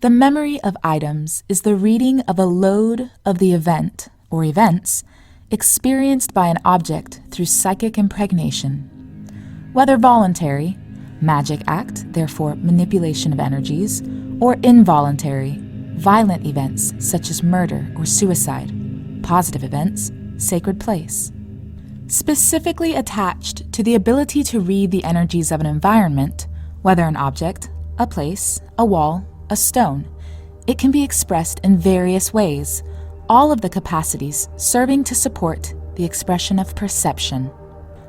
The memory of items is the reading of a load of the event or events experienced by an object through psychic impregnation. Whether voluntary, magic act, therefore manipulation of energies, or involuntary, violent events such as murder or suicide, positive events, sacred place. Specifically attached to the ability to read the energies of an environment, whether an object, a place, a wall, a stone, it can be expressed in various ways, all of the capacities serving to support the expression of perception.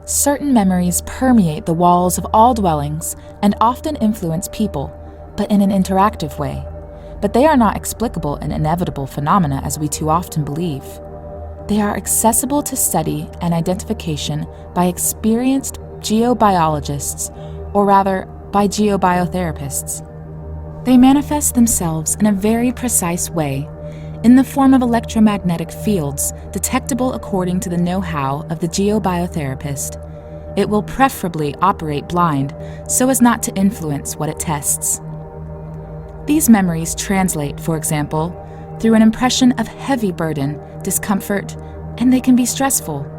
Certain memories permeate the walls of all dwellings and often influence people, but in an interactive way. But they are not explicable and inevitable phenomena as we too often believe. They are accessible to study and identification by experienced geobiologists, or rather, by geobiotherapists. They manifest themselves in a very precise way, in the form of electromagnetic fields detectable according to the know-how of the geobiotherapist. It will preferably operate blind so as not to influence what it tests. These memories translate, for example, through an impression of heavy burden, discomfort, and they can be stressful.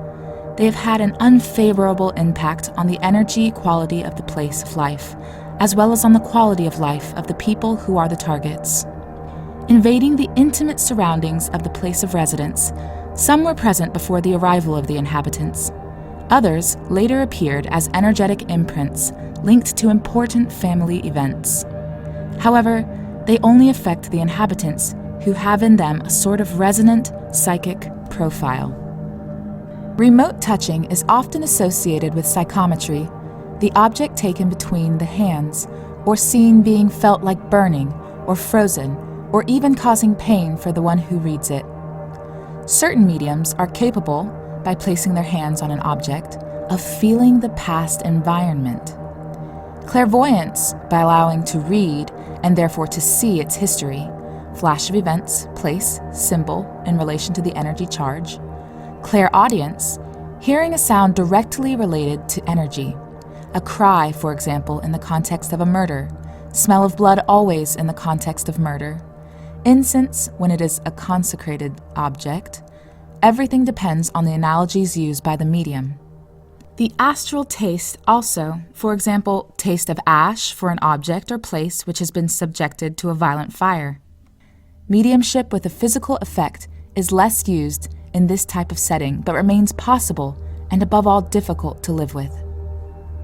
They have had an unfavorable impact on the energy quality of the place of life, as well as on the quality of life of the people who are the targets. Invading the intimate surroundings of the place of residence, some were present before the arrival of the inhabitants. Others later appeared as energetic imprints linked to important family events. However, they only affect the inhabitants who have in them a sort of resonant psychic profile. Remote touching is often associated with psychometry, the object taken between the hands, or seen being felt like burning or frozen, or even causing pain for the one who reads it. Certain mediums are capable, by placing their hands on an object, of feeling the past environment. Clairvoyance, by allowing to read and therefore to see its history, flash of events, place, symbol in relation to the energy charge. Clairaudience, hearing a sound directly related to energy. A cry, for example, in the context of a murder. Smell of blood always in the context of murder. Incense when it is a consecrated object. Everything depends on the analogies used by the medium. The astral taste also, for example, taste of ash for an object or place which has been subjected to a violent fire. Mediumship with a physical effect is less used in this type of setting, but remains possible and above all difficult to live with.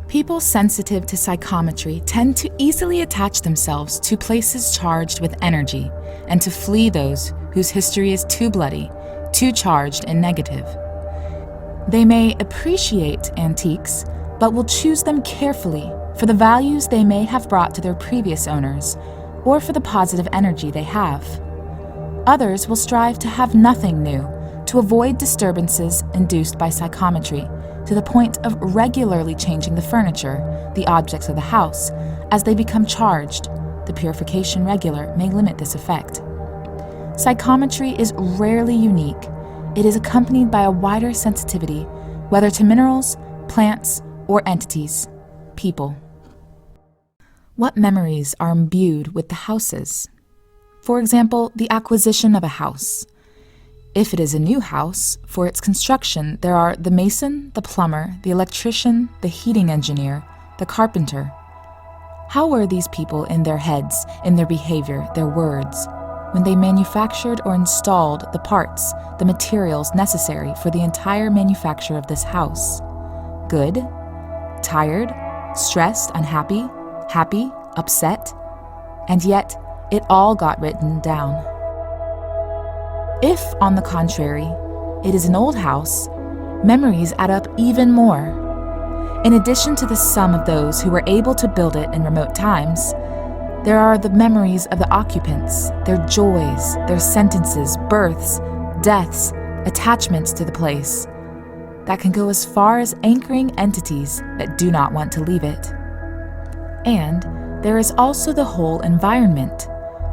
People sensitive to psychometry tend to easily attach themselves to places charged with energy and to flee those whose history is too bloody, too charged and negative. They may appreciate antiques, but will choose them carefully for the values they may have brought to their previous owners, or for the positive energy they have. Others will strive to have nothing new, to avoid disturbances induced by psychometry, to the point of regularly changing the furniture, the objects of the house, as they become charged. The purification regular may limit this effect. Psychometry is rarely unique. It is accompanied by a wider sensitivity, whether to minerals, plants, or entities, people. What memories are imbued with the houses? For example, the acquisition of a house. If it is a new house, for its construction there are the mason, the plumber, the electrician, the heating engineer, the carpenter. How were these people in their heads, in their behavior, their words, when they manufactured or installed the parts, the materials necessary for the entire manufacture of this house? Good? Tired? Stressed? Unhappy? Happy? Upset? And yet, it all got written down. If, on the contrary, it is an old house, memories add up even more. In addition to the sum of those who were able to build it in remote times, there are the memories of the occupants, their joys, their sentences, births, deaths, attachments to the place, that can go as far as anchoring entities that do not want to leave it. And there is also the whole environment,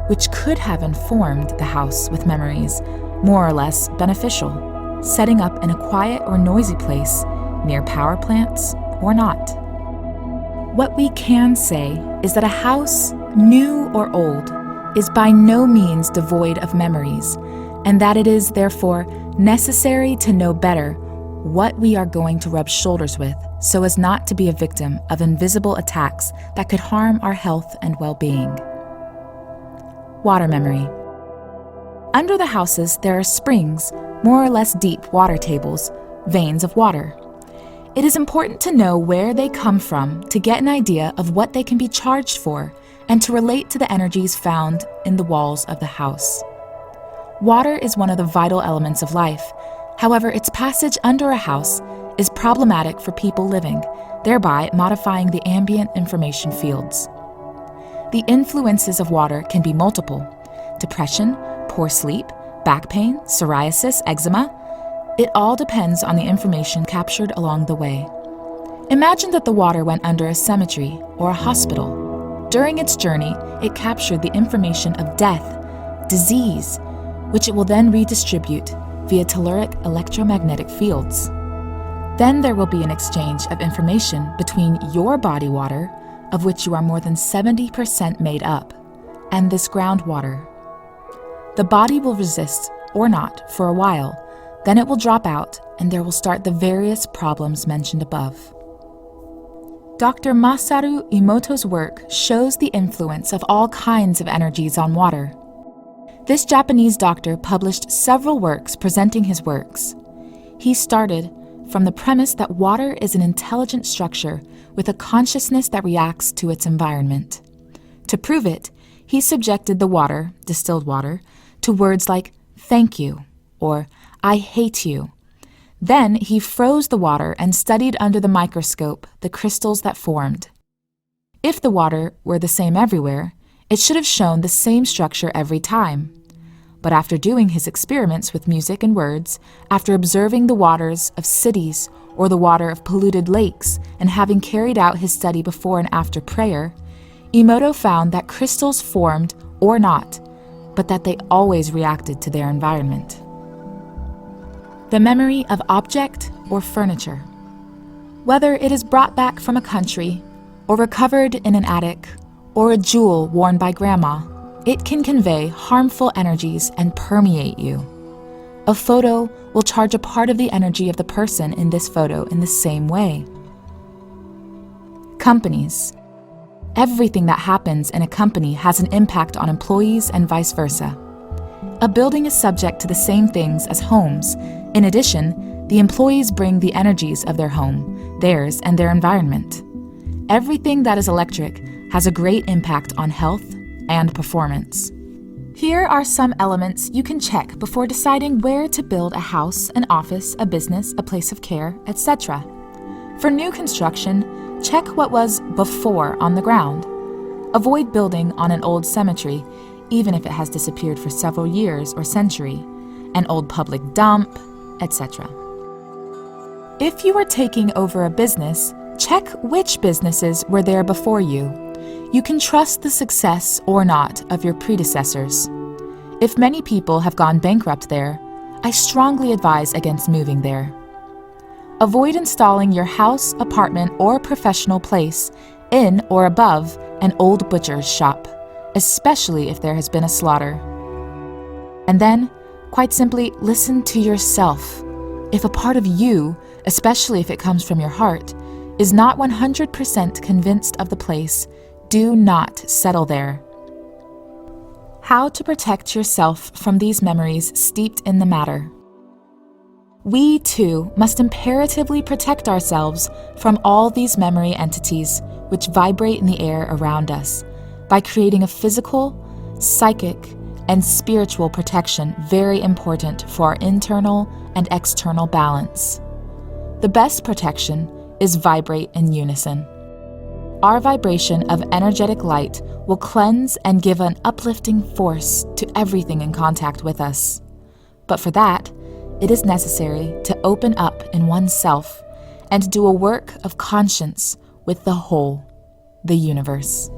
which could have informed the house with memories, more or less beneficial, setting up in a quiet or noisy place, near power plants or not. What we can say is that a house, new or old, is by no means devoid of memories, and that it is, therefore, necessary to know better what we are going to rub shoulders with so as not to be a victim of invisible attacks that could harm our health and well-being. Water memory. Under the houses, there are springs, more or less deep water tables, veins of water. It is important to know where they come from to get an idea of what they can be charged for and to relate to the energies found in the walls of the house. Water is one of the vital elements of life. However, its passage under a house is problematic for people living, thereby modifying the ambient information fields. The influences of water can be multiple: depression, poor sleep, back pain, psoriasis, eczema. It all depends on the information captured along the way. Imagine that the water went under a cemetery or a hospital. During its journey, it captured the information of death, disease, which it will then redistribute via telluric electromagnetic fields. Then there will be an exchange of information between your body water, of which you are more than 70% made up, and this groundwater. The body will resist or not for a while, then it will drop out and there will start the various problems mentioned above. Dr. Masaru Emoto's work shows the influence of all kinds of energies on water. This Japanese doctor published several works presenting his works. He started from the premise that water is an intelligent structure with a consciousness that reacts to its environment. To prove it, he subjected the water, distilled water, to words like "thank you" or "I hate you." Then he froze the water and studied under the microscope the crystals that formed. If the water were the same everywhere, it should have shown the same structure every time. But after doing his experiments with music and words, after observing the waters of cities or the water of polluted lakes, and having carried out his study before and after prayer, Emoto found that crystals formed or not, but that they always reacted to their environment. The memory of object or furniture. Whether it is brought back from a country, or recovered in an attic, or a jewel worn by grandma, it can convey harmful energies and permeate you. A photo will charge a part of the energy of the person in this photo in the same way. Companies. Everything that happens in a company has an impact on employees and vice versa. A building is subject to the same things as homes. In addition, the employees bring the energies of their home, theirs, and their environment. Everything that is electric has a great impact on health and performance. Here are some elements you can check before deciding where to build a house, an office, a business, a place of care, etc. For new construction, check what was before on the ground. Avoid building on an old cemetery, even if it has disappeared for several years or century, an old public dump, etc. If you are taking over a business, check which businesses were there before you. You can trust the success or not of your predecessors. If many people have gone bankrupt there, I strongly advise against moving there. Avoid installing your house, apartment, or professional place in or above an old butcher's shop, especially if there has been a slaughter. And then, quite simply, listen to yourself. If a part of you, especially if it comes from your heart, is not 100% convinced of the place, do not settle there. How to protect yourself from these memories steeped in the matter. We, too, must imperatively protect ourselves from all these memory entities which vibrate in the air around us by creating a physical, psychic, and spiritual protection very important for our internal and external balance. The best protection is vibrate in unison. Our vibration of energetic light will cleanse and give an uplifting force to everything in contact with us. But for that, it is necessary to open up in oneself and do a work of conscience with the whole, the universe.